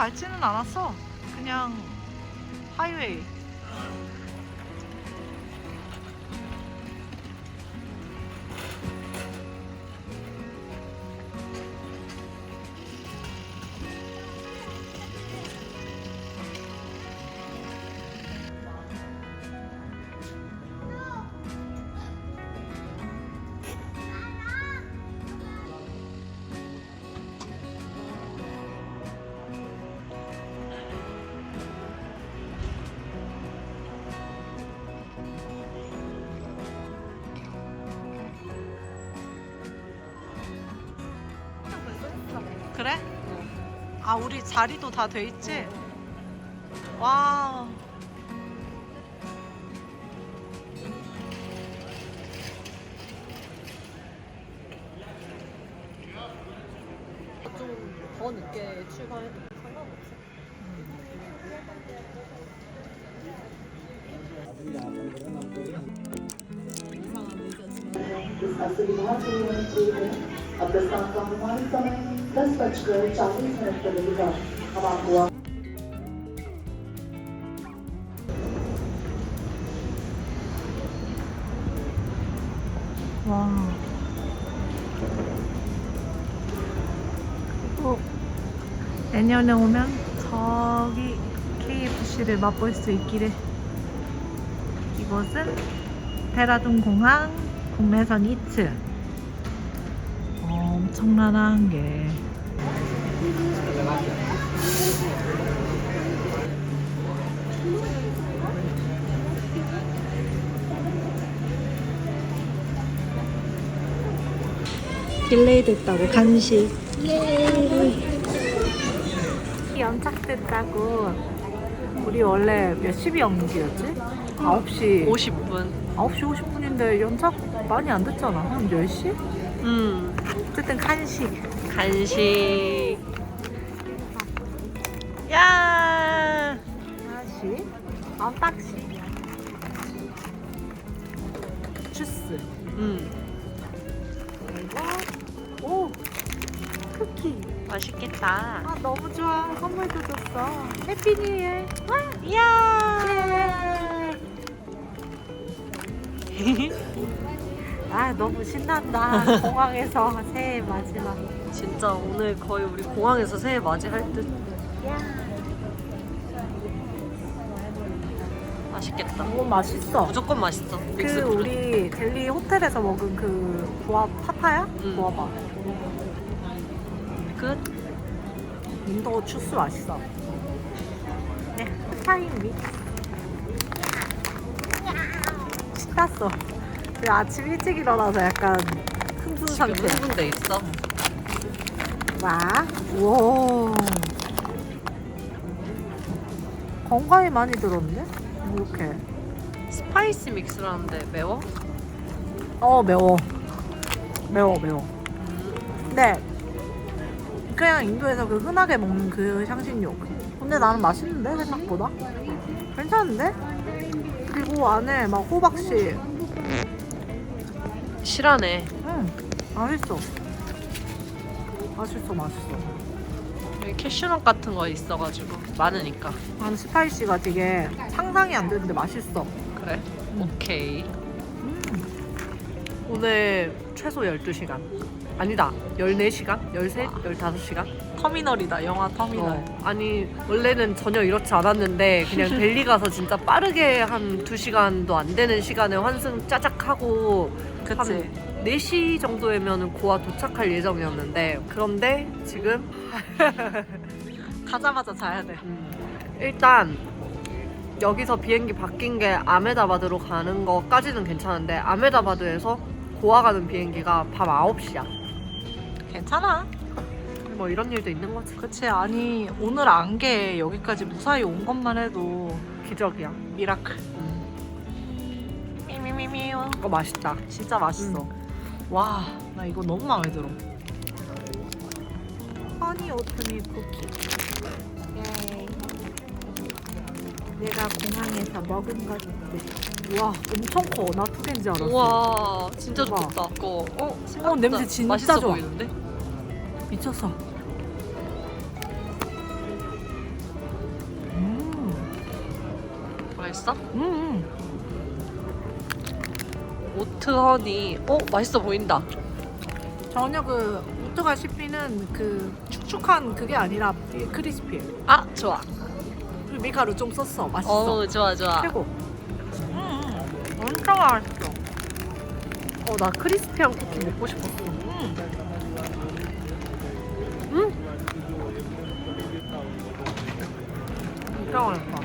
밝지는 않았어. 그냥 하이웨이. 그래? 아, 우리 자리도 다 돼 있지? 와. 좀 더 늦게 출발해도 상관없어. इस असुविधा से होनी चाहिए। अब प्रस्थान का अनुमानित समय 10:40 पर रहेगा। हम आपको 와. 또 내년에 오면 저기 KFC를 맛볼 수 있기를. 이곳은 대라동 공항 국내선 2층. 엄청난 게. 딜레이 됐다고 간식. 연착됐다고. 우리 원래 몇 시비 연기였지? 9시 50분. 9시 50분인데 연착 많이 안 됐잖아. 한 10시? 어쨌든 간식. 간식. 야. 하나씩. 언박싱. 주스. 그리고 오, 쿠키. 맛있겠다. 아, 너무 좋아. 선물도 줬어. 해피 뉴 이어. 이야. 아, 너무 신난다. 공항에서 새해 마지막. 진짜 오늘 거의 우리 공항에서 새해 맞이할 듯. 맛있겠다. 너무 맛있어. 무조건 맛있어. 그 믹스 fruit. 우리 델리 호텔에서 먹은 그 구아 파파야? 구아바. 끝. 인도 주스 맛있어. 네, 파인 믹스. 신났어. 그 아침 일찍 일어나서 약간 흥분 지금 상태. 흥분돼 있어. 와, 우와. 건강에 많이 들었네? 이렇게. 스파이시 믹스라는데 매워? 매워. 매워. 근데 그냥 인도에서 그 흔하게 먹는 그 향신료. 근데 나는 맛있는데 생각보다. 괜찮은데? 그리고 안에 막 호박씨. 실하네. 맛있어. 맛있어. 여기 캐슈넛 같은 거 있어가지고 많으니까. 난 스파이시가 되게 상상이 안 되는데 맛있어. 그래? 오케이. 오늘 최소 12시간. 아니다. 14시간? 13? 15시간? 터미널이다. 영화 터미널. 아니 원래는 전혀 이렇지 않았는데 그냥 델리 가서 진짜 빠르게 한 2시간도 안 되는 시간에 환승 짜작하고 그치. 한 4시 정도면 고아 도착할 예정이었는데 그런데 지금 가자마자 자야 돼. 일단 여기서 비행기 바뀐 게 아메다바드로 가는 거까지는 괜찮은데 아메다바드에서 고아 가는 비행기가 밤 9시야. 괜찮아. 뭐 이런 일도 있는 거지. 그치. 아니, 오늘 안개 여기까지 무사히 온 것만 해도 기적이야. 미라클. 미미미미요. 이거 맛있다. 진짜 맛있어. 와, 나 이거 너무 마음에 들어. 허니 오트밀 쿠키. 예. 내가 공항에서 먹은 것들. 와, 엄청 커. 나 2개인 줄 알았어. 우와 진짜 우와. 좋겠다. 그거 생각보다 냄새 진짜 맛있어 좋아. 보이는데? 미쳤어. 맛있어? 오트 허니. 맛있어 보인다. 전혀 그 오트가 씹히는 그 축축한 그게 아니라 크리스피해. 아, 좋아. 그리고 밀가루 좀 썼어. 맛있어. 좋아. 최고. 엄청 맛있어. 나 크리스피한 쿠키 먹고 싶었어. 진짜 맛있다.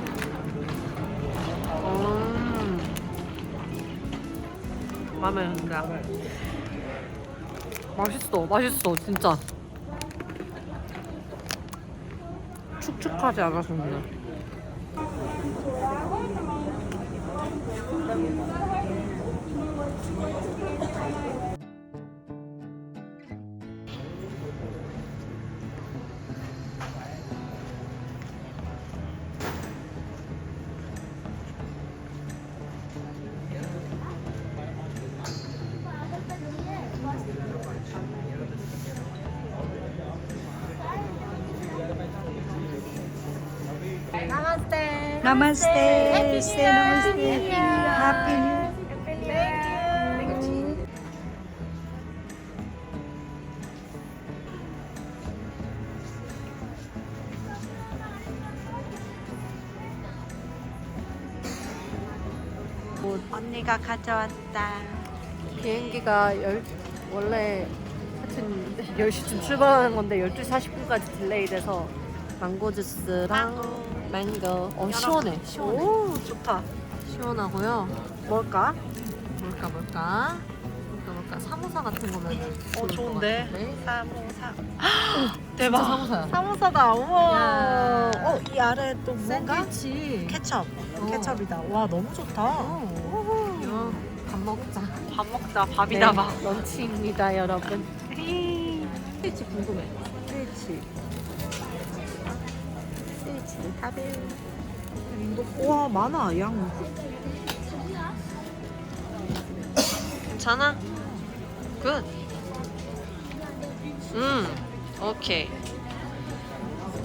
마음에 든다. 맛있어, 진짜. 축축하지 않아서 그냥. Namaste. Say namaste. Happy New Year. 언니가 가져왔다. 비행기가 원래 하여튼 10시쯤 출발하는 건데 12시 40분까지 딜레이 돼서 망고 주스랑 망고. 시원해. 오, 좋다. 시원하고요. 뭘까? 뭘까? 사모사 같은 거면 좋은데. 사모사. 대박. 사모사야. 사모사다. 우와. 야. 이 아래 또 뭔가? 샌드위치. 케첩. 케첩이다. 와, 너무 좋다. 이거 밥 먹자. 밥 먹자. 밥이다, 밥. 네, 런치입니다, 여러분. 스위치 궁금해. 스위치 타벨. 와, 많아, 양. 괜찮아? 굿. 오케이.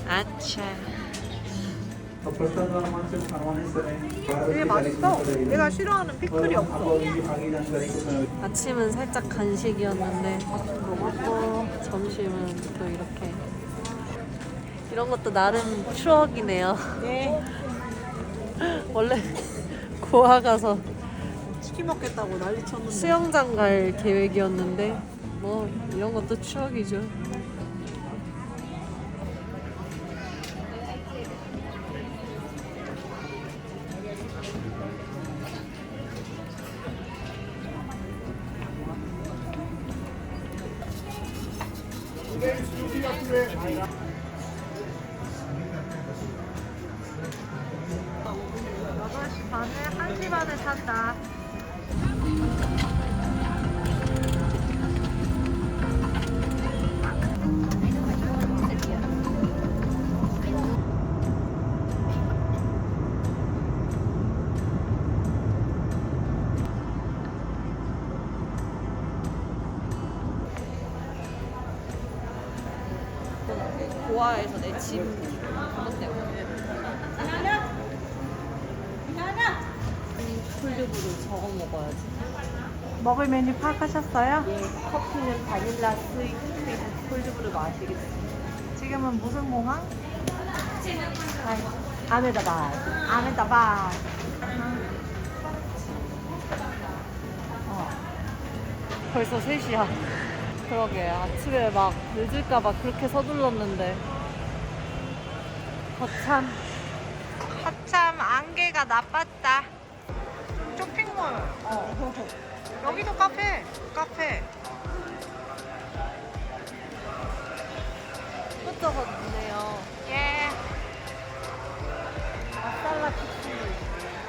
아차. 되게 맛있어. 내가 싫어하는 피클이 없어. 아침은 살짝 간식이었는데 먹었고 점심은 또 이렇게. 이런 것도 나름 추억이네요. 네. 원래 고아 가서 치킨 먹겠다고 난리 쳤는데. 수영장 갈 계획이었는데 뭐 이런 것도 추억이죠. 반에 1시 반에 탔다. 고아에서 내 짐 그것 때문에 콜드브루 저거 먹어야지. 먹을 메뉴 파악하셨어요? 예, 커피는 바닐라 스위트 크림 콜드브루 마시겠습니다. 지금은 무슨 공항? 아메다바드. 아메다바드. 벌써 3시야. 그러게 아침에 막 늦을까봐 그렇게 서둘렀는데 거참. 안개가 나빴다. 쇼핑몰. 여기도 카페. 이것저것 있네요. 예.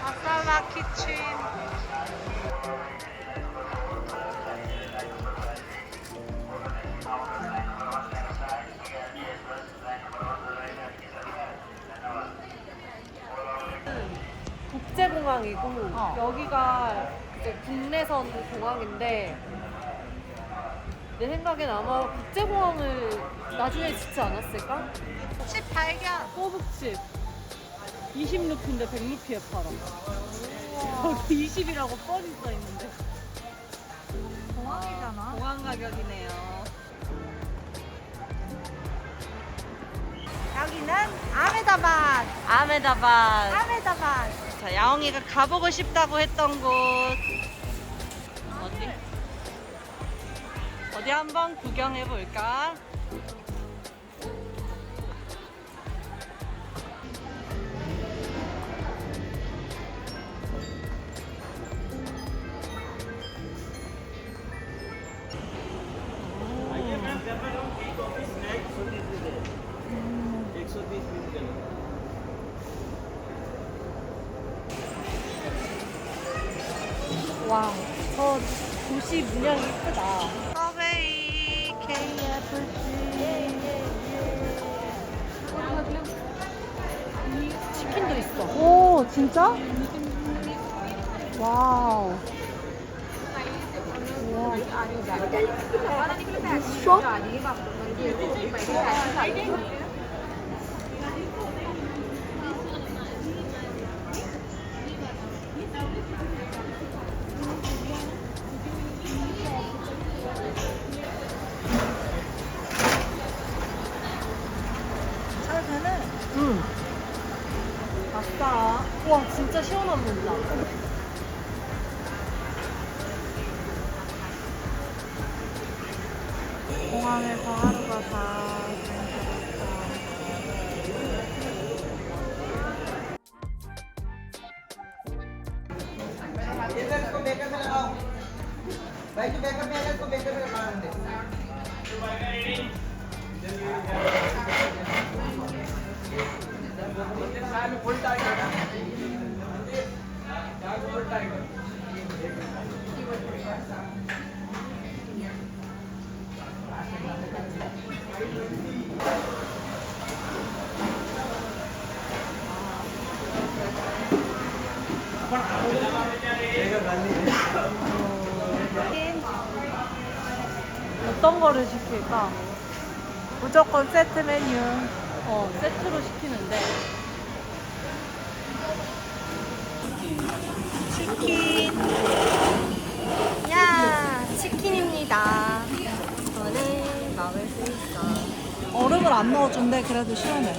마살라 키친. 국제공항이고 여기가 이제 국내선 공항인데 내 생각엔 아마 국제공항을 나중에 짓지 않았을까? 집 발견. 꼬북집. 20루피인데 100루피에 팔아. 저기 20이라고 뻔히 써있는데. 공항이잖아. 공항 가격이네요. 여기는 아메다바드. 아메다바드. 아메다바드. 자, 야옹이가 가보고 싶다고 했던 곳. 어디? 어디 한번 구경해볼까? 와, 저 도시 문양이 이쁘다. 서베이, KFC. 치킨도 있어. 오, 진짜? 와우. 잘 되네. 응. 아싸. 와, 진짜 시원한 물이다. 공항에서 하루가 다 어떤 거를 시킬까? 무조건 세트 메뉴. 세트로 시키는데. 치킨. 야, 치킨입니다. 저는 먹을 수 있어. 얼음을 안 넣어준대. 그래도 시원해.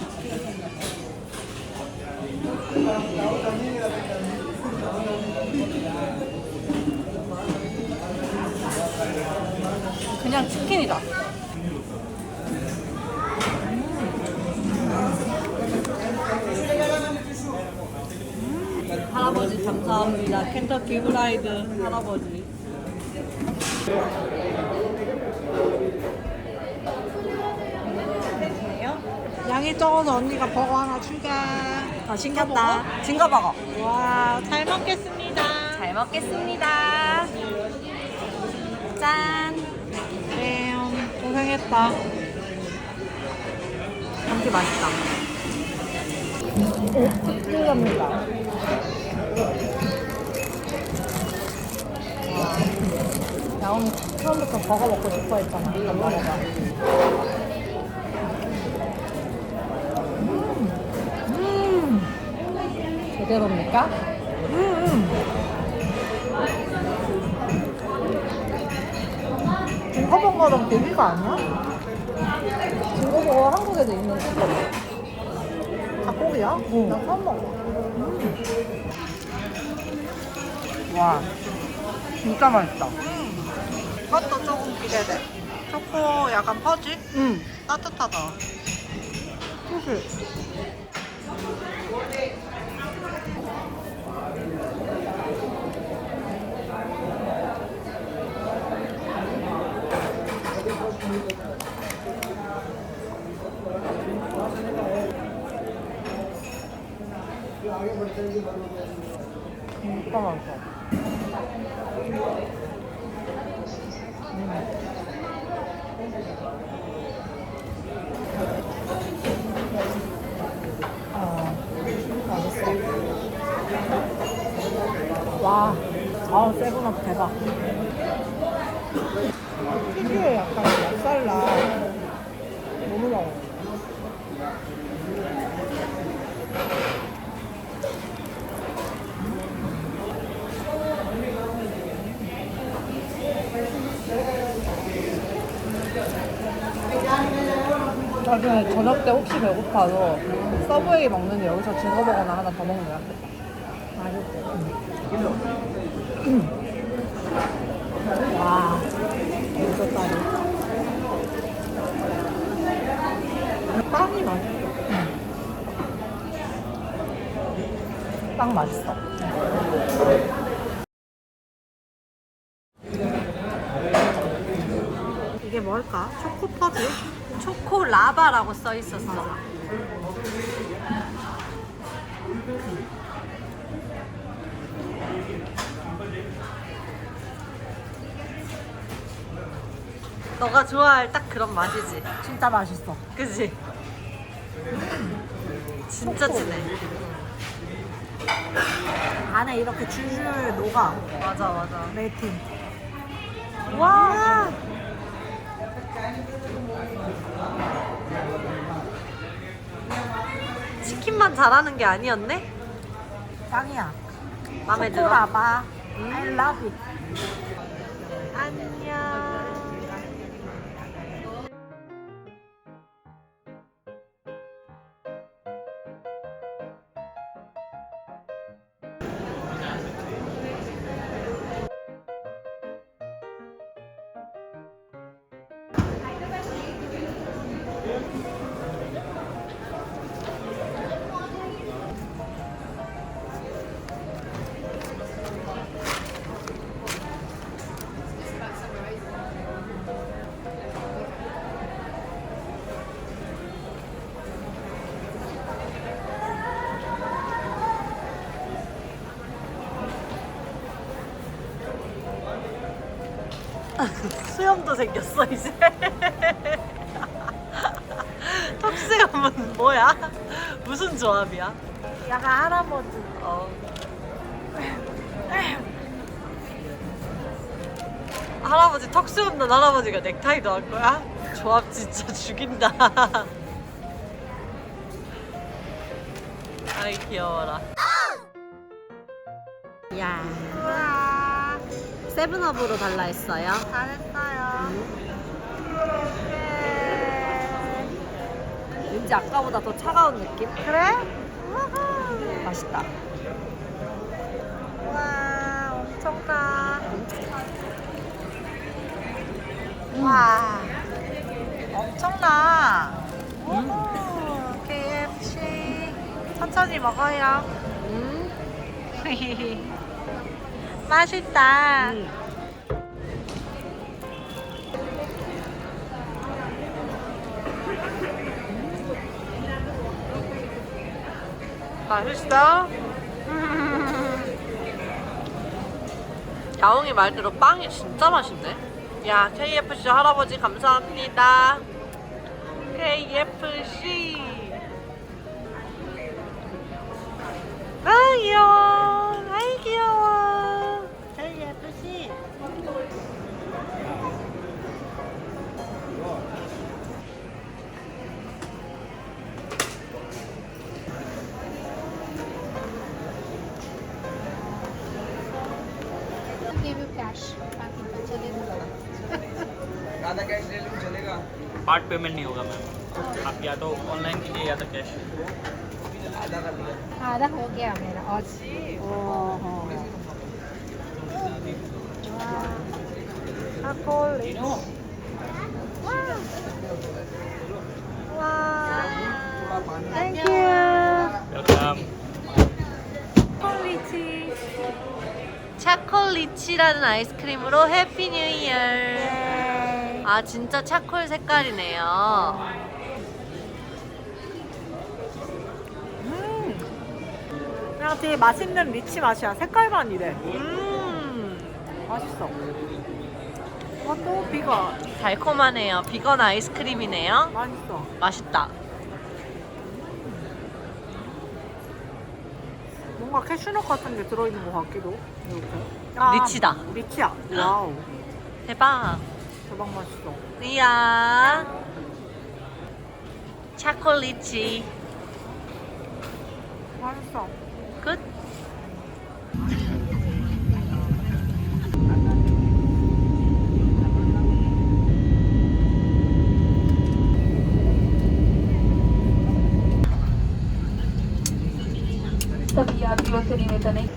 그냥 치킨이다. 할아버지 감사합니다. 켄터키 프라이드 할아버지. 양이 적어서 언니가 버거 하나 추가. 아, 신겼다. 징거버거. 와, 잘 먹겠습니다. 잘 먹겠습니다. 짠. 네, 고생했다. 감기 맛있다. 뜯깁니다. 야옹이 처음부터 버거 먹고 싶어 했잖아. 한번 먹어봐. 제대로입니까? 징거버거랑 대비가 아니야? 징거버거 한국에도 있는 징거버거. 닭고기야? 응. 나 처음 먹어. 와, 진짜 맛있다. 이것도 조금 기대돼. 초코 약간 퍼지? 응. 따뜻하다. 수술. 진짜 맛있어. 와, 아우 세븐업 대박. 특유의 약간 맛살나 너무 맛있어. 나중에 저녁 때 혹시 배고파도 서브웨이 먹는데 여기서 징어버거나 하나 더 먹는 거야. 와, 미쳤다니. 빵이 맛있어. 빵 맛있어. 이게 뭘까? 초코퍼즈? 초코라바라고 써 있었어. 너가 좋아할 딱 그런 맛이지. 진짜 맛있어. 그치? 진짜 진해. 안에 이렇게 줄줄 녹아. 맞아 맞아. 레이팅. 와. 치킨만 잘하는 게 아니었네? 짱이야. 맘에 들어? 초코라바. I love it. 안녕. 수염도 생겼어 이제. 턱수염은 뭐야? 무슨 조합이야? 약간 할아버지. 어. 할아버지 턱수염 난 할아버지가 넥타이도 할 거야? 조합 진짜 죽인다. 아이 귀여워라. 야. 우와. 세븐업으로 달라 했어요. 잘했어요. 왠지 아까보다 더 차가운 느낌? 그래? 맛있다. 와, 엄청나. 와, 엄청나. 오, KFC. 천천히 먹어요. 맛있다. 맛있어? 야옹이 말대로 빵이 진짜 맛있네. 야, KFC 할아버지 감사합니다. KFC. 아, 귀여워. 아이, 귀여워. KFC. आधा कैश ले लूँ चलेगा। पार्ट पेमेंट नहीं होगा मैम, आप या तो ऑनलाइन कीजिए या तो कैश। आधा कर दिया। आधा हो गया मेरा और 초콜릿. 와. 땡큐. वेलकम। 초콜릿이. 차콜리치라는 아이스크림으로 해피 뉴 이어. 네. 아, 진짜 차콜 색깔이네요. 그냥 되게 맛있는 리치 맛이야. 색깔만 이래. 맛있어. 이것도 비건. 달콤하네요. 비건 아이스크림이네요. 맛있어. 맛있다. 뭔가 캐슈넛 같은 게 들어있는 것 같기도. 이렇게. 리치다. 리치야. 와우. 대박. 대박 맛있어. 이야. 차콜리치. 맛있어. 끝. करीमे तो नहीं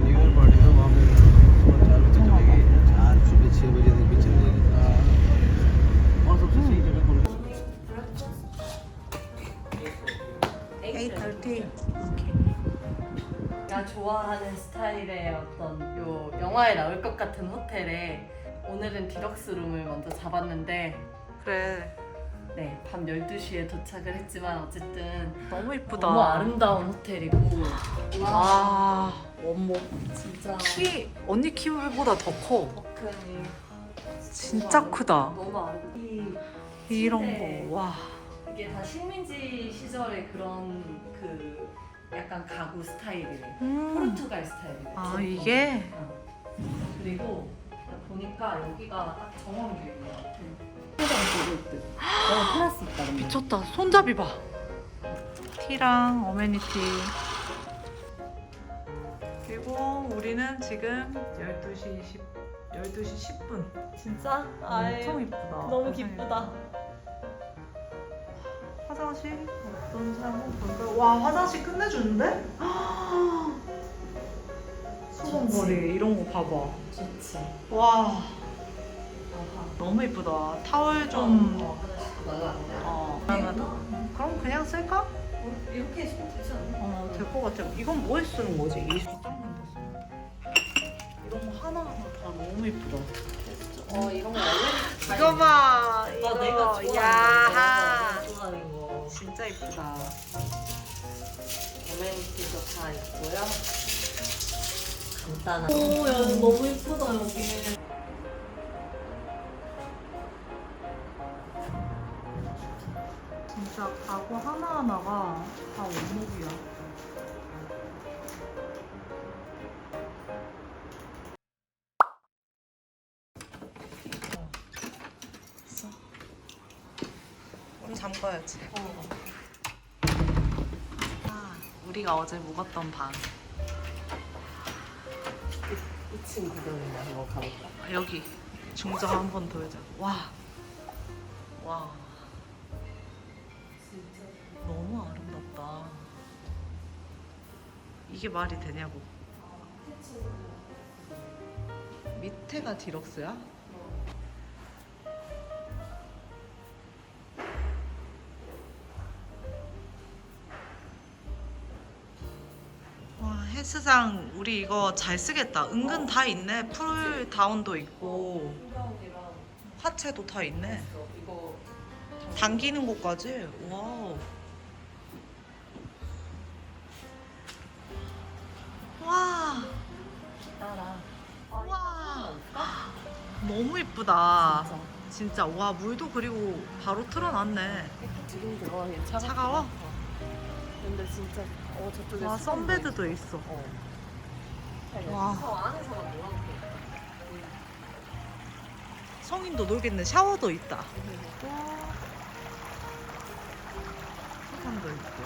न्यू ईयर पार्टी में वहाँ पे 4 बजे चलेगी, आज सुबह 6 बजे तक भी चलेगी। और सबसे सही जगह कौन सी? 8:30. 내가 좋아하는 스타일의 어떤 요 영화에 나올 것 같은 호텔에 오늘은 디럭스 룸을 먼저 잡았는데 그래. 네, 밤 12시에 도착을 했지만 어쨌든 너무 이쁘다. 너무 아름다운 호텔이고 와, 원목. 진짜 언니 키보다 더 커. 버튼이 진짜 크다. 너무 아름다워. 이런 침대. 거. 와. 이게 다 식민지 시절의 그런 그 약간 가구 스타일이래. 포르투갈 스타일이래. 아, 이게? 그리고 보니까 여기가 딱 정원뷰예요. 미쳤다. 손잡이 봐. 티랑 어메니티. 그리고 우리는 지금 12시 10분. 진짜? 엄청 이쁘다. 너무 기쁘다. 화장실 어떤 사람은 볼까요? 와, 화장실 끝내주는데? 수건거리 이런 거 봐봐. 좋지. 와, 너무 이쁘다. 타월 좀. 그럼 그냥 쓸까? 이렇게 있으면 되지 않나? 될 것 같아. 이건 뭐에 쓰는 거지? 이 짱난다. 이런 거 하나하나 다 너무 이쁘다. 이런 거 원래 이거 봐. 이거. 내가 좋아하는 야하. 거. 좋아하는 거. 진짜 이쁘다. 어메니티도 다 있고요. 간단한. 오, 야, 너무 이쁘다 여기. 진짜 가구 하나하나가 다 원목이야. 우리 잠가야지. 우리가 어제 묵었던 방. 2층 구경이나 한번 가볼까? 여기 중정 한번 돌자. 와. 너무 아름답다. 이게 말이 되냐고. 밑에가 디럭스야? 와, 헬스장 우리 이거 잘 쓰겠다. 은근 다 있네. 풀 다운도 있고 하체도 다 있네. 이거 당기는 곳까지. 와우. 와. 따라. 와. 너무 이쁘다. 진짜. 와, 물도 그리고 바로 틀어놨네. 지금 들어가긴 차가워? 근데 진짜 저쪽에 와, 선베드도 있어. 와. 저 안에서만 놀아도 돼. 성인도 놀겠네. 샤워도 있다. 세상도 있고.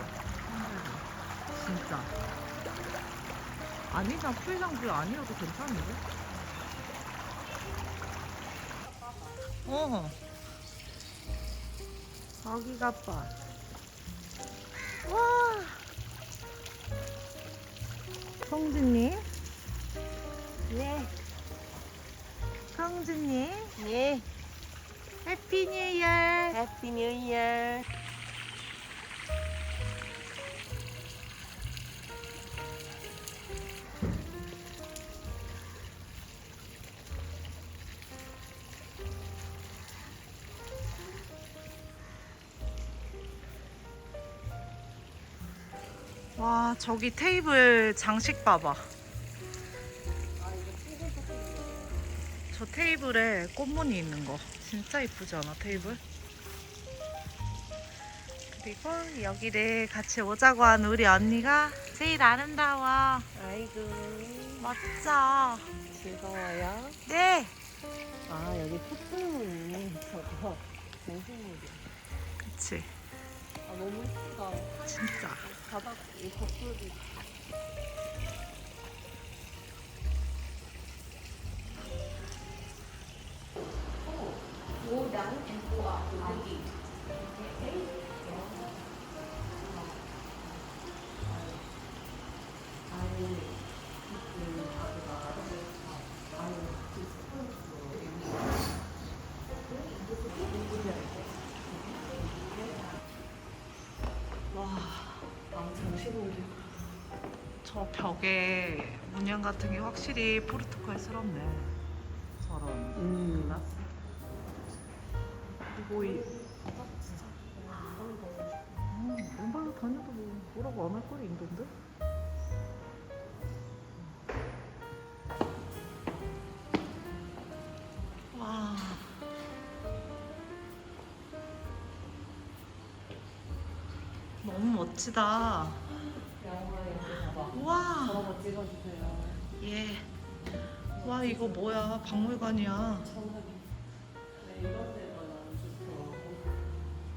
진짜. 아니잖아. 풀장뷰 아니어도 괜찮은데? 여기가 봐. 와. 성진님? 네. 성진님? 예. 해피 뉴 이어. 해피 뉴 이어. 와, 저기 테이블 장식 봐봐. 저 테이블에 꽃무늬 있는 거 진짜 이쁘지 않아, 테이블? 그리고 여기를 같이 오자고 한 우리 언니가 제일 아름다워. 아이고 멋져. 즐거워요. 네. 아 여기 포토무늬 저거 정신물이야. 그치. 아 너무 예쁘다. 진짜. 바닥 이 벽돌이. 와, 저 벽에 문양 같은 게 확실히 포르투갈스럽네. 저런 글라스. 뭐 음방 다녀도 뭐라고 안 할 거리 인던데? 와. 너무 멋지다. 와. 저거 찍어주세요. 예. 와, 이거 뭐야? 박물관이야.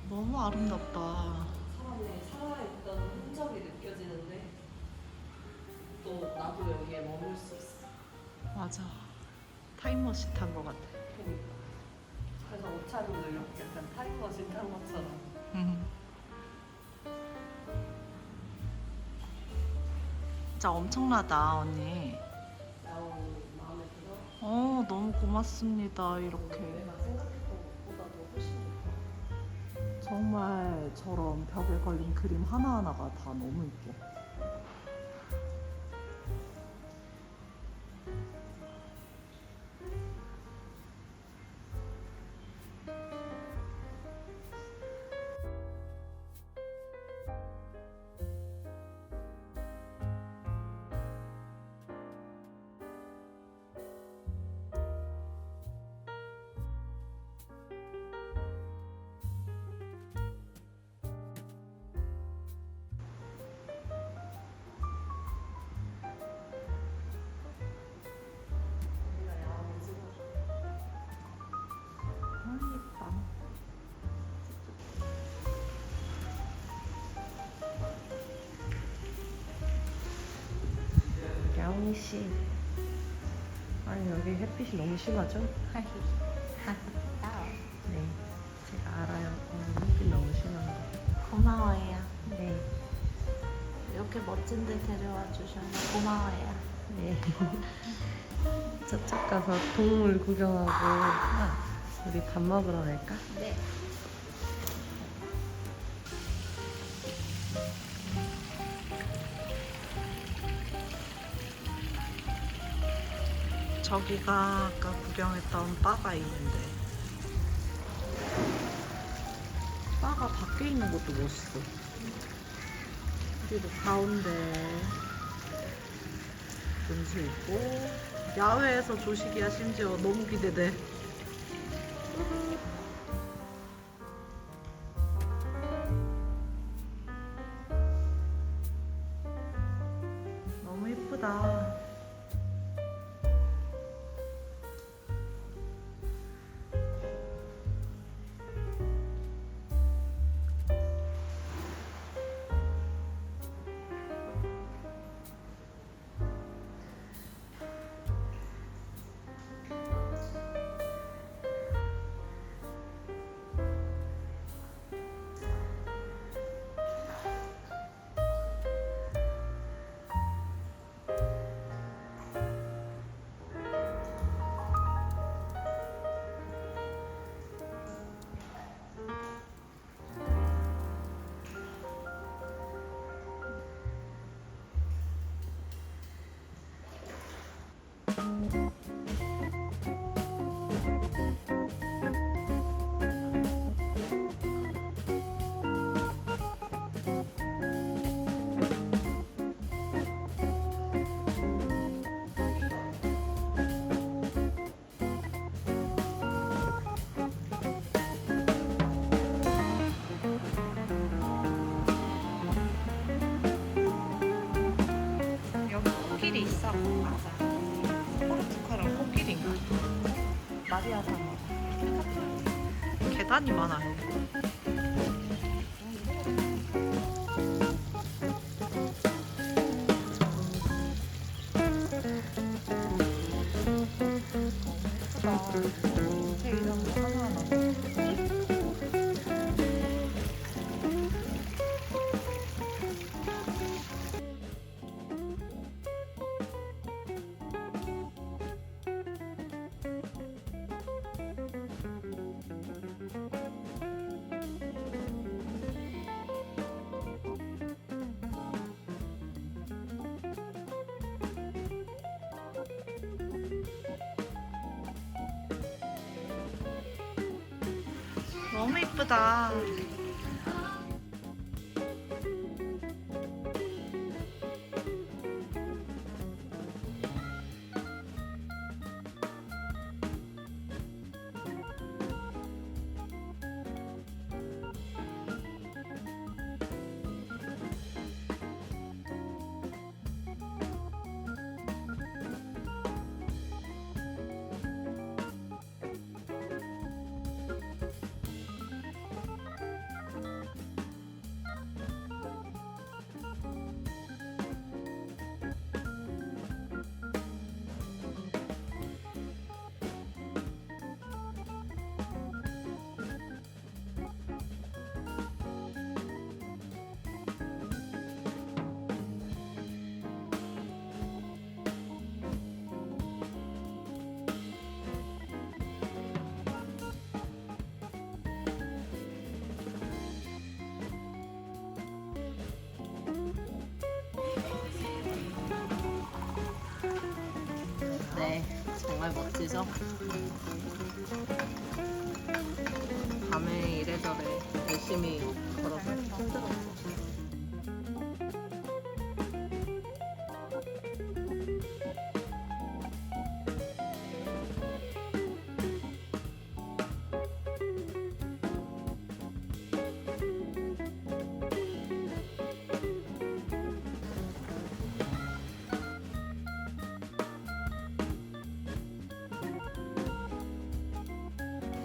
너무 아름답다. 사람이 살아있던 흔적이 느껴지는데 또 나도 여기에 머물 수 있어. 맞아. 타임머신 탄 것 같아. 그러니까. 그래서 옷차림도 이렇게 약간 타임머신 탄 것처럼. 진짜 엄청나다, 언니. 나온 마음에 들어. 너무 고맙습니다. 이렇게. 내가 생각했던 것보다도 훨씬 좋다. 정말 저런 벽에 걸린 그림 하나하나가 다 너무 이뻐. 야옹이 씨. 아니 여기 햇빛이 너무 심하죠? 네, 제가 알아요. 햇빛 너무 심한 거. 고마워요. 네, 이렇게 멋진 데 데려와 주셔서 고마워요. 네. 저쪽 가서 동물 구경하고 우리 밥 먹으러 갈까? 네. 저기가 아까 구경했던 바가 있는데, 바가 밖에 있는 것도 멋있어. 그리고 가운데 분수 있고, 야외에서 조식이야. 심지어 너무 기대돼. 너무 예쁘다. 여기 코끼리 있어. 맞아. 포르투갈은 코끼리인가? 마리아 사마. 계단이 많아 여기. 예쁘다. 인테리어도 하나하나. 너무 이쁘다. 네, 정말 멋지죠? 밤에 이래저래 열심히 걸어서 힘들었어.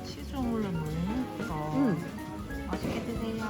치즈 오믈렛 너무 예쁘다. 맛있게 드세요.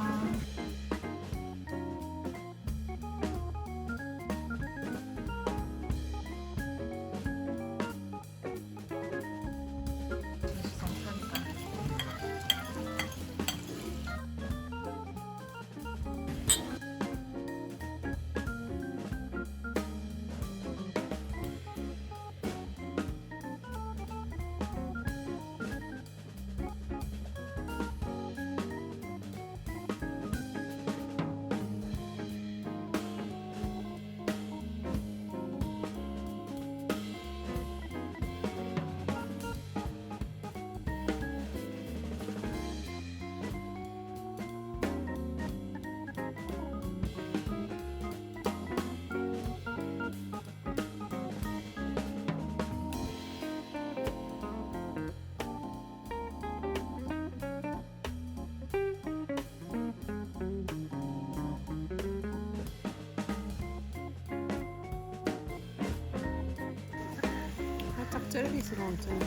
살짝 젤리스러운 젤리.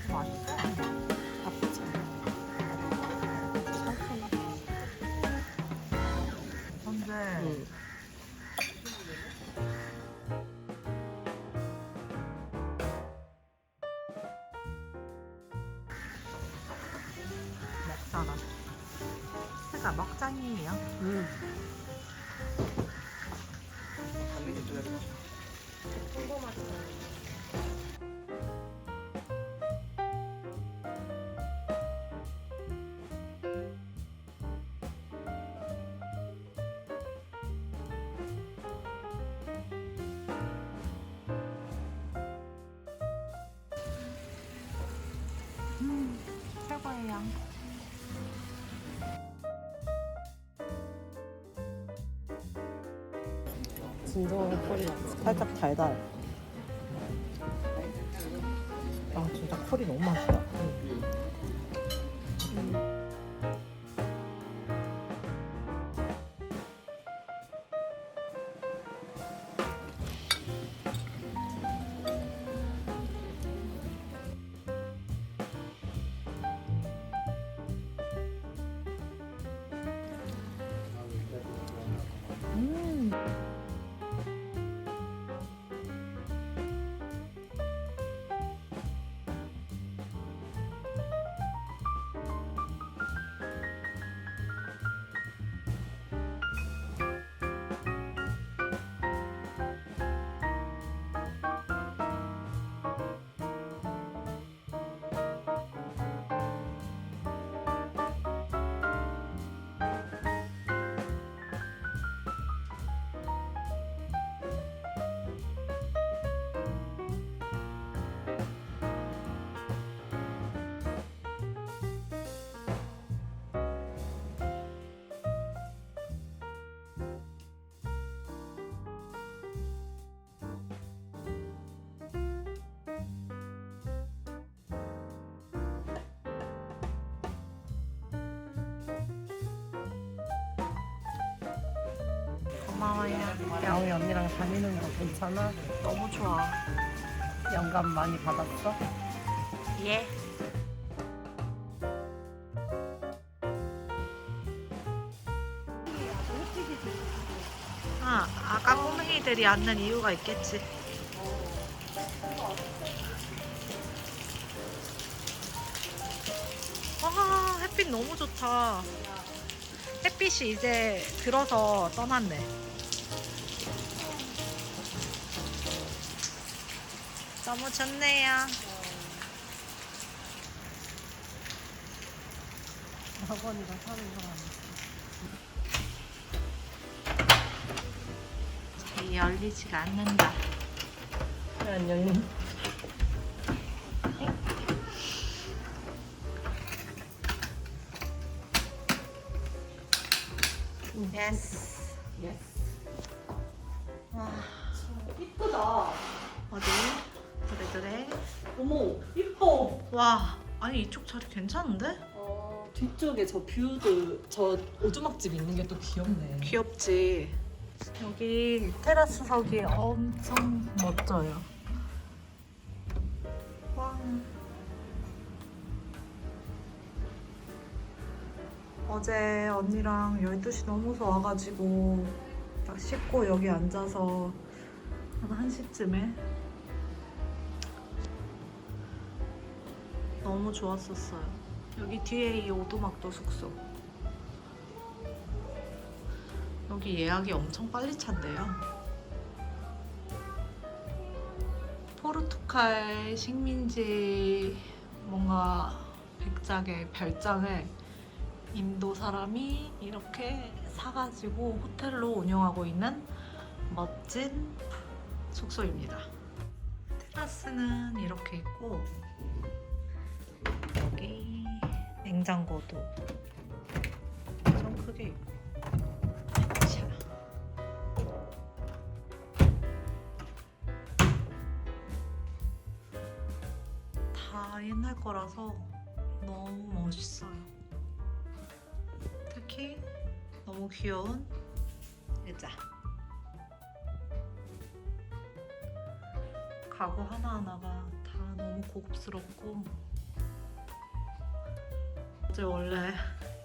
맛있어. 나쁘지 않아. 근데 먹잖아. 그러니까 먹장이에요. 최고예요. 진정한 콜이 맛있어. 살짝 달달. 아 진짜 콜이 너무 맛있다. 고마워요. 야옹이 언니랑 다니는 거 괜찮아? 너무 좋아. 영감 많이 받았어? 예. 아까 꼬맹이들이 앉는 이유가 있겠지. 와, 햇빛 너무 좋다. 햇빛이 이제 들어서 떠났네. 너무 좋네요. 학원이가 사는 사람. 잘 열리지가 않는다. 왜 안 열린? 예스. 와, 이쁘다. 어디? 그래. 어머, 이뻐. 와, 아니 이쪽 자리 괜찮은데? 뒤쪽에 저 뷰도 저 오두막집 있는 게 또 귀엽네. 귀엽지. 여기 테라스석이 엄청 멋져요. 와. 어제 언니랑 12시 넘어서 와가지고 딱 씻고 여기 앉아서 한 1시쯤에 너무 좋았었어요. 여기 뒤에 이 오두막도 숙소. 여기 예약이 엄청 빨리 찬대요. 포르투갈 식민지 뭔가 백작의 별장을 인도 사람이 이렇게 사가지고 호텔로 운영하고 있는 멋진 숙소입니다. 테라스는 이렇게 있고 여기 냉장고도 좀 크게 있고 자. 다 옛날 거라서 너무 멋있어요. 특히 너무 귀여운 의자. 가구 하나하나가 다 너무 고급스럽고 어제 원래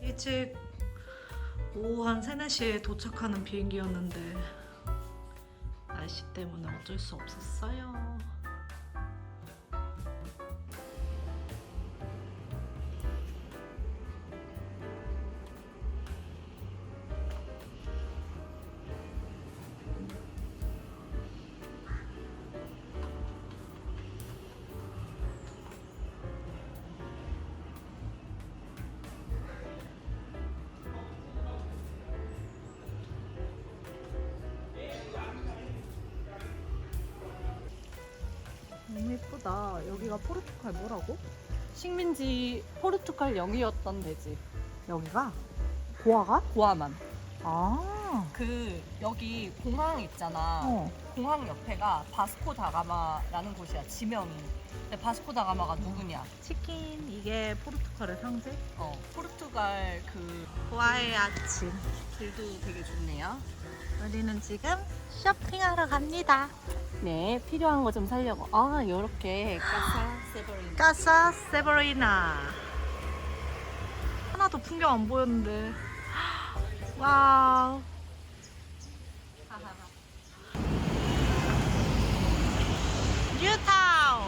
일찍 오후 한 3, 4시에 도착하는 비행기였는데 날씨 때문에 어쩔 수 없었어요. 너무 예쁘다. 여기가 포르투갈 뭐라고? 식민지 포르투갈 영이었던 데지. 여기가? 고아가? 고아만. 아. 그 여기 공항 있잖아. 공항 옆에가 바스코 다가마라는 곳이야. 지명이. 근데 바스코 다가마가 누구냐? 치킨 이게 포르투갈의 상징? 포르투갈 그 고아의 아침. 길도 되게 좋네요. 우리는 지금 쇼핑하러 갑니다. 네, 필요한 거 좀 사려고. 아, 요렇게 까사 세버린. 까사 세버리나. 하나도 풍경 안 보였는데. 와우. 뉴타운.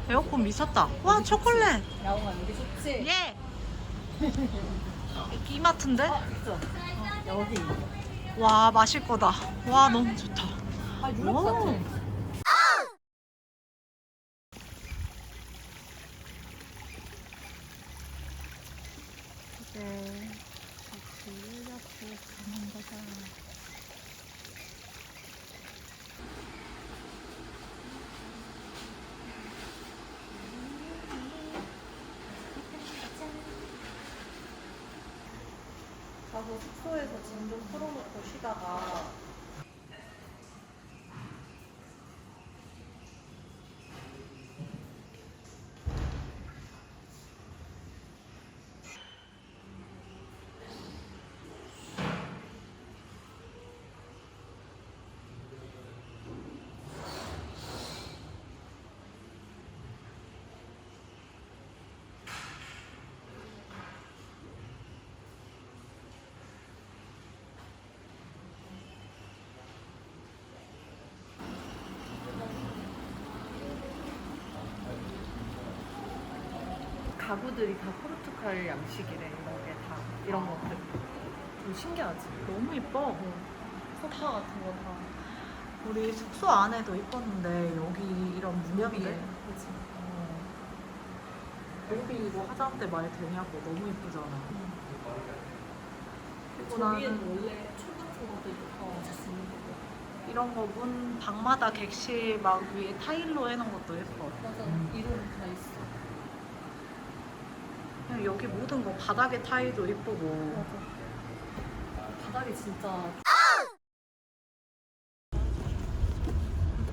에어컨 미쳤다. 와, 초콜릿. 야옹아, 여기 좋지? 예. 이마트인데? 여기. 와, 마실 거다. 와, 너무 좋다. 아, 유럽 오. 같아. 이제 같이 이렇게 가는 거다. 가서 숙소에서 짐 좀 풀어놓고 쉬다가 가구들이 다 포르투갈 양식이래. 이게 다 이런 것들. 좀 신기하지? 너무 이뻐. 소파 같은 거 다. 우리 숙소 안에도 이뻤는데 여기 이런 무렵들. 그치. 여기 이거 화장대 말 되냐고 너무 이쁘잖아. 그리고 저기엔 나는 원래 초 같은 것들도 다 있는 거고. 이런 거 문 방마다 객실 막 위에 타일로 해놓은 것도 예뻐. 맞아. 이름 다 있어. 그냥 여기 모든 거 바닥에 타일도 예쁘고. 맞아. 바닥이 진짜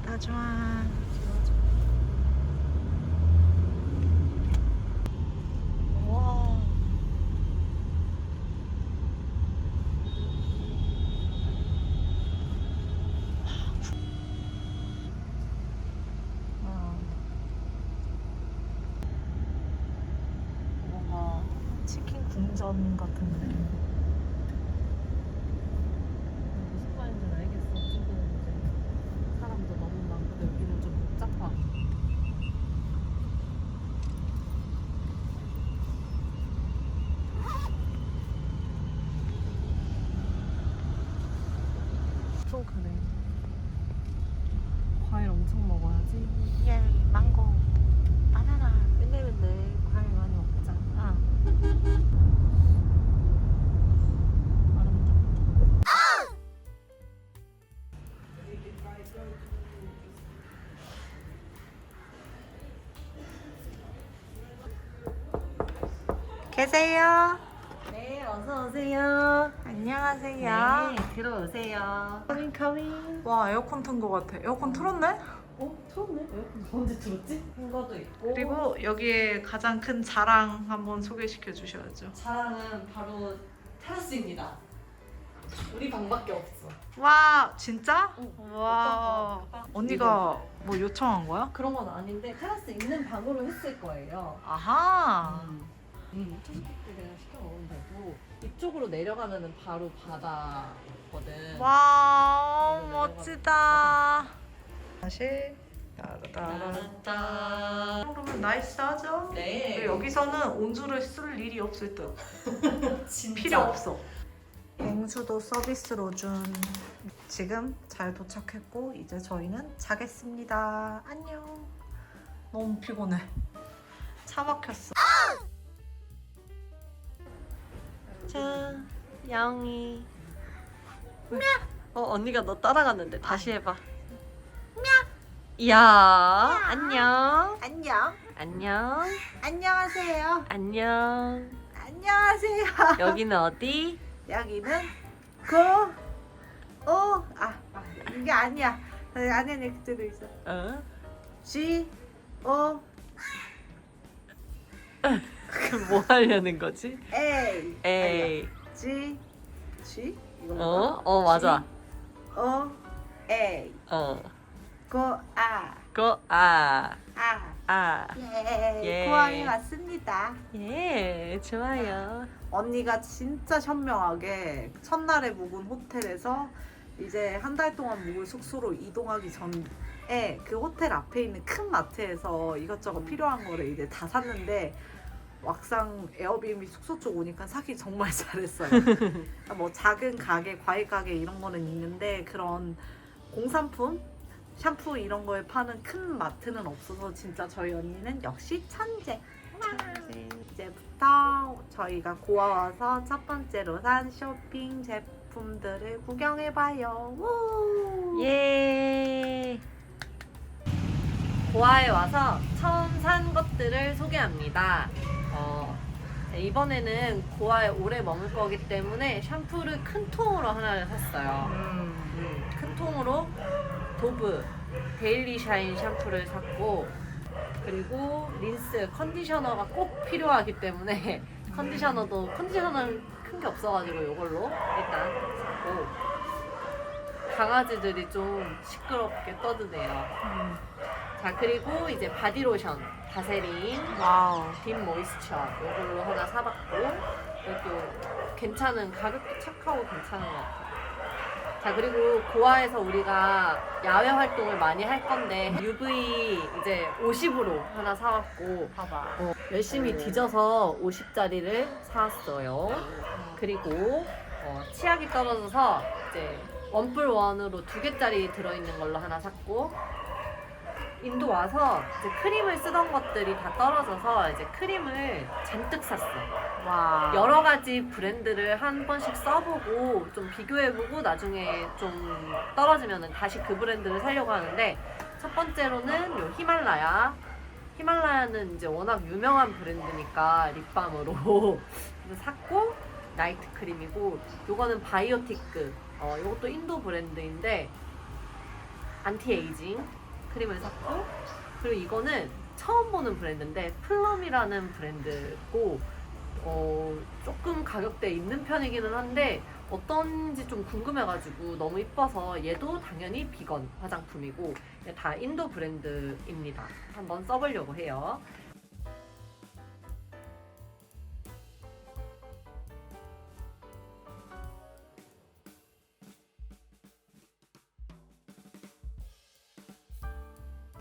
다 좋아. 와. 뭔가 치킨 궁전 같은데. 무슨 말인지는 알겠어. 조금 이제 사람도 너무 많고 여기는 좀 복잡하고. 좀 그래. 과일 엄청 먹어야지. 예, 망고, 바나나. 맨날 과일 많이 먹자. 아름답다. 계세요? 네, 어서 오세요. 안녕하세요. 네, 들어오세요. 와, 에어컨 튼 거 같아. 에어컨 틀었네? 틀었네? 에어컨 언제 틀었지? 큰 거도 있고. 그리고 여기에 가장 큰 자랑 한번 소개시켜 주셔야죠. 자랑은 바로 테라스입니다. 우리 방밖에 없어. 와, 진짜? 응. 와. 어떤 거? 언니가 뭐 요청한 거야? 그런 건 아닌데 테라스 있는 방으로 했을 거예요. 아하. 초식국도 그냥 시켜 먹으면 되고 이쪽으로 내려가면은 바로 바다거든. 와, 여기로 멋지다. 다시 따라따라. 그러면 나이스하죠? 네. 여기서는 온수를 쓸 일이 없을 듯. 진짜. 필요 없어. 냉수도 서비스로 준. 지금 잘 도착했고 이제 저희는 자겠습니다. 안녕. 너무 피곤해. 차 막혔어. 자, 야옹이. 언니가 너 따라갔는데 다시 해봐. 이야, 안녕. 안녕. 안녕. 안녕하세요. 안녕. 안녕하세요. 여기는 어디? 여기는 이게 아니야. 안에는 그대로 있어. 어? G-O 그럼 뭐 하려는 거지? A 에이. G 어, 맞아. O A 어. 고 아. 아 예. 고항에 왔습니다. 예, 좋아요. 언니가 진짜 현명하게 첫날에 묵은 호텔에서 이제 한 달 동안 묵을 숙소로 이동하기 전에 그 호텔 앞에 있는 큰 마트에서 이것저것 필요한 거를 이제 다 샀는데 막상 에어비앤비 숙소 쪽 오니까 사기 정말 잘했어요. 뭐 작은 가게, 과일 가게 이런 거는 있는데 그런 공산품, 샴푸 이런 거에 파는 큰 마트는 없어서 진짜 저희 언니는 역시 천재. 이제부터 저희가 고아 와서 첫 번째로 산 쇼핑 제품들을 구경해봐요. 우! 예. 고아에 와서 처음 산 것들을 소개합니다. 네, 이번에는 고아에 오래 머물 거기 때문에 샴푸를 큰 통으로 하나를 샀어요. 큰 통으로 도브 데일리 샤인 샴푸를 샀고, 그리고 린스, 컨디셔너가 꼭 필요하기 때문에 컨디셔너는 큰 게 없어가지고 이걸로 일단 샀고, 강아지들이 좀 시끄럽게 떠드네요. 자, 그리고 이제 바디로션 바세린 와우. 딥 모이스처 이걸로 하나 사봤고, 이것도 괜찮은, 가격도 착하고 괜찮은 것 같아요. 자, 그리고 고아에서 우리가 야외 활동을 많이 할 건데 UV 이제 50으로 하나 사왔고, 봐봐. 열심히 뒤져서 50짜리를 사왔어요. 그리고 치약이 떨어져서 이제 1+1으로 2개짜리 들어있는 걸로 하나 샀고, 인도 와서 이제 크림을 쓰던 것들이 다 떨어져서 이제 크림을 잔뜩 샀어. 와. 여러 가지 브랜드를 한 번씩 써보고 좀 비교해보고 나중에 좀 떨어지면은 다시 그 브랜드를 사려고 하는데, 첫 번째로는 요 히말라야는 이제 워낙 유명한 브랜드니까 립밤으로 그래서 샀고, 나이트 크림이고, 요거는 바이오티크, 요것도 인도 브랜드인데 안티에이징 크림을 샀고, 그리고 이거는 처음 보는 브랜드인데 플럼이라는 브랜드고, 조금 가격대 있는 편이기는 한데 어떤지 좀 궁금해가지고 너무 이뻐서, 얘도 당연히 비건 화장품이고 다 인도 브랜드입니다. 한번 써보려고 해요.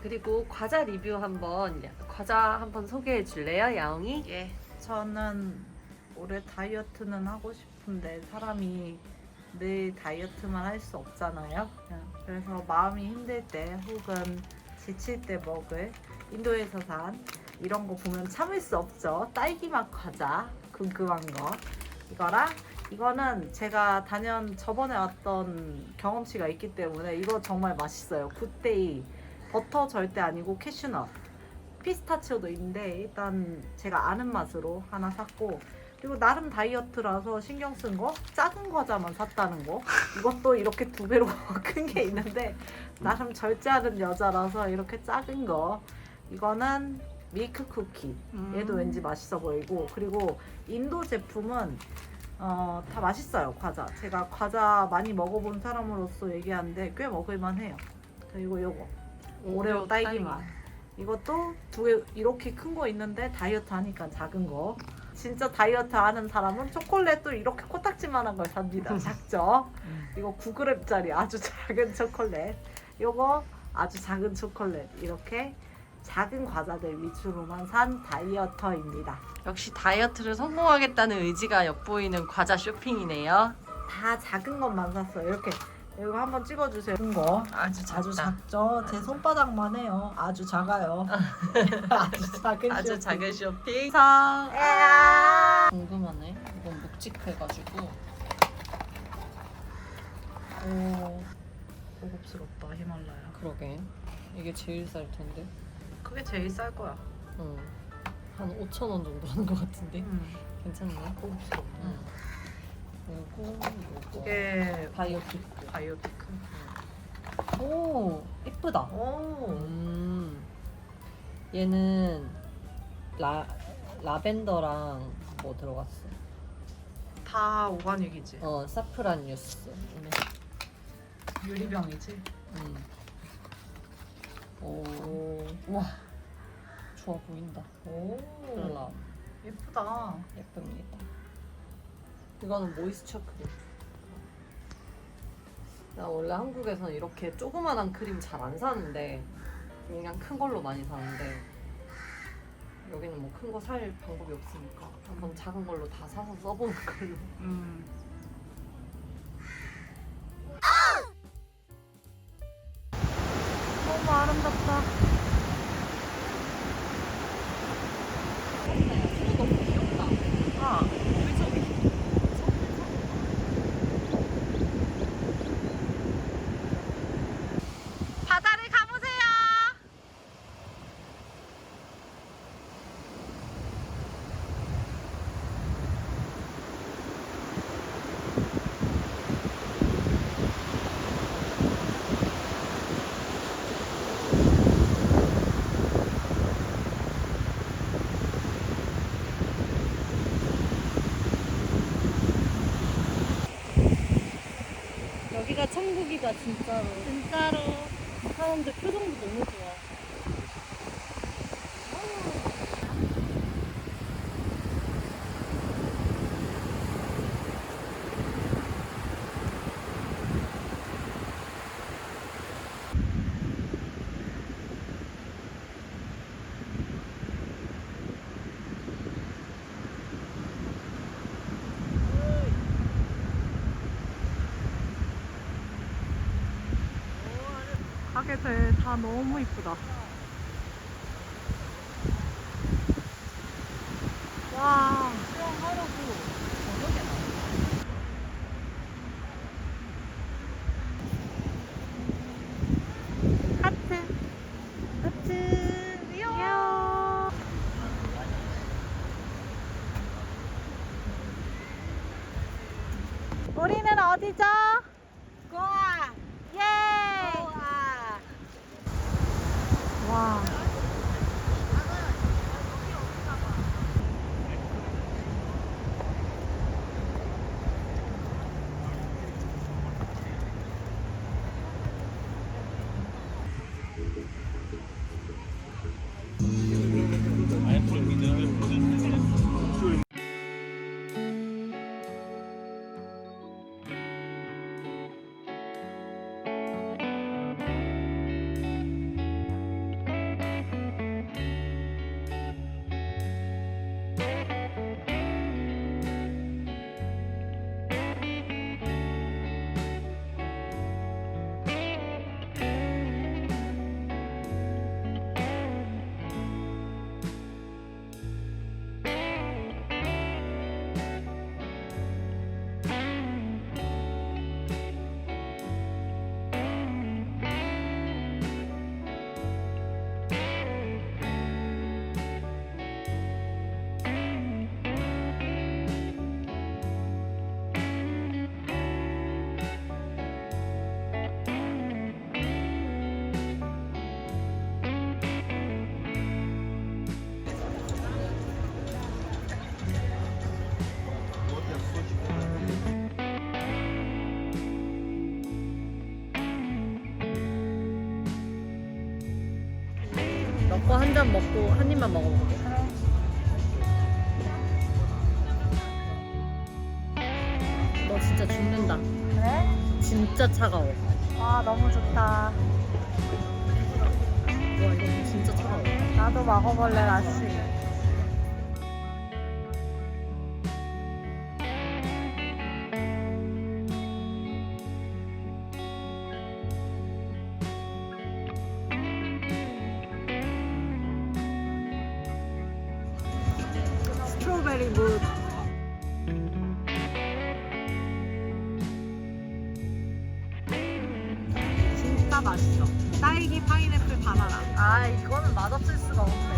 그리고 과자 리뷰 과자 한번 소개해 줄래요, 야옹이? 예. 저는 올해 다이어트는 하고 싶은데 사람이 늘 다이어트만 할 수 없잖아요. 그래서 마음이 힘들 때 혹은 지칠 때 먹을 인도에서 산 이런 거 보면 참을 수 없죠. 딸기맛 과자 궁금한 거. 이거는 제가 저번에 왔던 경험치가 있기 때문에 이거 정말 맛있어요. 굿데이 버터 절대 아니고 캐슈넛, 피스타치오도 있는데 일단 제가 아는 맛으로 하나 샀고, 그리고 나름 다이어트라서 신경 쓴 거 작은 과자만 샀다는 거. 이것도 이렇게 2배로 큰 게 있는데 나름 절제하는 여자라서 이렇게 작은 거. 이거는 밀크 쿠키. 얘도 왠지 맛있어 보이고, 그리고 인도 제품은 다 맛있어요. 과자. 제가 과자 많이 먹어본 사람으로서 얘기하는데 꽤 먹을만 해요. 그리고 요거 오레오 딸기 맛. 이것도 2개 이렇게 큰 거 있는데 다이어트 하니까 작은 거. 진짜 다이어트 하는 사람은 초콜릿도 이렇게 코딱지만한 걸 삽니다. 작죠? 이거 9g짜리 아주 작은 초콜릿. 요거 아주 작은 초콜릿. 이렇게 작은 과자들 위주로만 산 다이어터입니다. 역시 다이어트를 성공하겠다는 의지가 엿보이는 과자 쇼핑이네요. 다 작은 것만 샀어요. 이렇게 이거 한번 찍어주세요. 작은 거. 아주 작다. 아주 작죠? 제 손바닥만 해요. 아주 작아요. 아주 작은 아주 쇼핑. 작은 쇼핑. 궁금하네. 이건 묵직해가지고. 오, 고급스럽다. 히말라야. 그러게. 이게 제일 쌀 텐데. 그게 제일 쌀 거야. 응. 한 5,000원 정도 하는 것 같은데. 괜찮네. 고급스럽다. 그리고 이거 이게 바이오티크. 바이오티크. 오, 이쁘다. 오. 얘는 라벤더랑 뭐 들어갔어? 다 오가닉이지. 사프란 뉴스. 유리병이지. 오, 와, 좋아 보인다. 오. 콜라 예쁘다. 예쁩니다. 이거는 모이스처 크림. 나 원래 한국에서는 이렇게 조그만한 크림 잘 안 사는데 그냥 큰 걸로 많이 사는데, 여기는 뭐 큰 거 살 방법이 없으니까 한번 작은 걸로 다 사서 써보는 걸로. 너무 아름답다. 너무 귀엽다. 아. 바다를 가보세요. 여기가 천국이다 진짜로. 진짜로. 사람들 표정도 너무 좋아. 가게들 다 너무 이쁘다. 와. 하트. 하트. 귀여워. 우리는 어디죠? 고아. 예. 고아. 와. 먹고 한 잔 먹고 한 입만 먹어볼게. 너 진짜 죽는다. 그래? 진짜 차가워. 아, 너무 좋다. 와 이거 진짜 차가워. 나도 먹어볼래, 라씨. 스트로베리 무. 진짜 맛있어. 딸기, 파인애플, 바나나. 아 이거는 맛없을 수가 없네.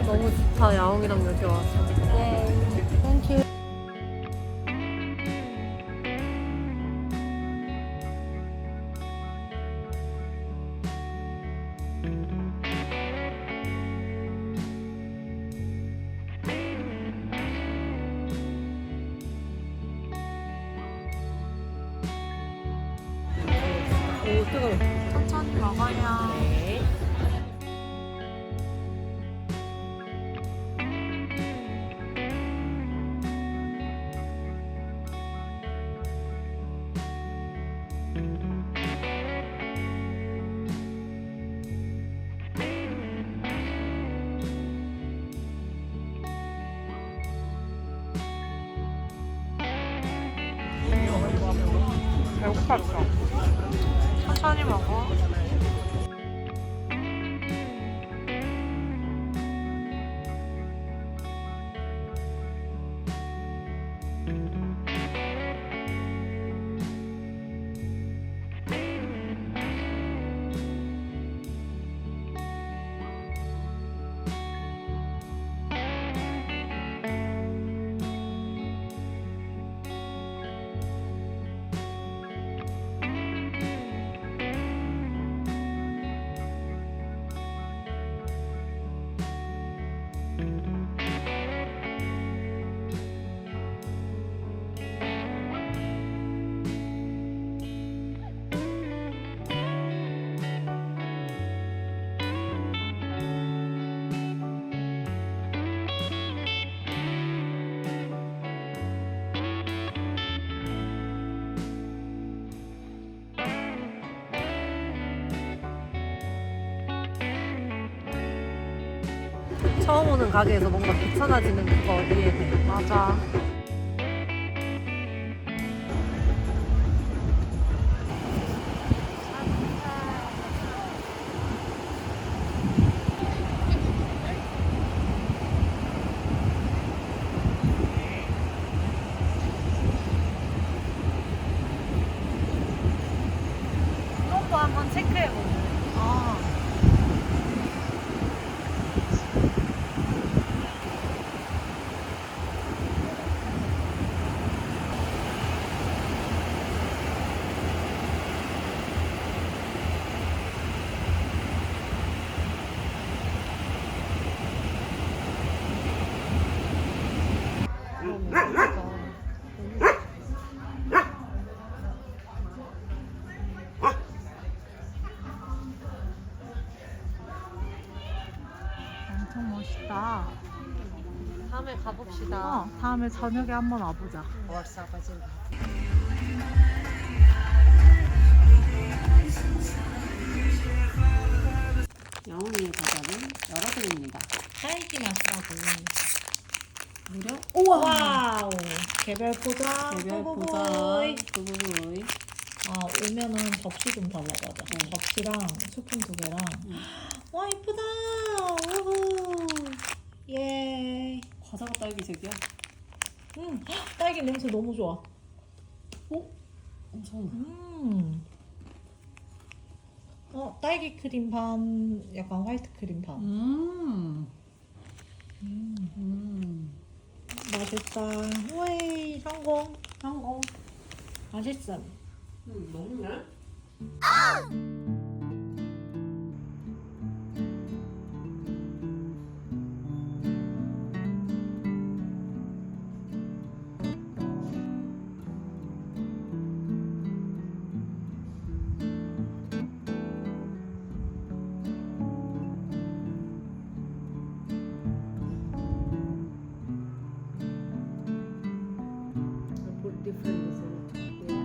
너무 좋다 야옹이랑 여기 와서. 땡큐. 오 뜨거워. 천천히 먹어요. 네. 배고팠어. 천천히 먹어. 먹는 가게에서 뭔가 귀찮아지는 그거 이해돼. 맞아. 이것도 한번 체크해보자. 아. 엄청 멋있다. 다음에 가봅시다. 다음에 저녁에 한번 와보자. 영웅이의 과자는 열어드립니다. 딸기 맛이라고. 무려 와우. 개별 포장. 개별 뿌뿌뿌이. 포장 부부부이. 아 오면은 접시 좀 달라고 하자. 접시랑 스푼 2개랑. 와 이쁘다. 우후. 예. 과자가 딸기색이야? 딸기 냄새 너무 좋아. 엄청. 딸기 크림 반, 약간 화이트 크림 반. 맛있다. 우에이 성공. 성공. 맛있어. 먹네. put different design. Yeah.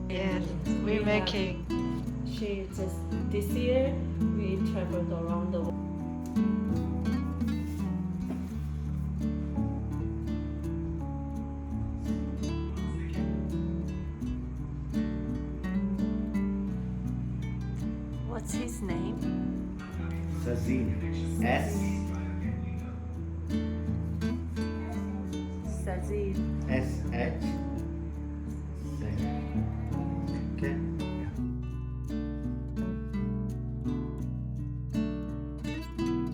Yes, we're making. She just this year we traveled around the world. What's his name? Sazin. S. Sazid. S. H.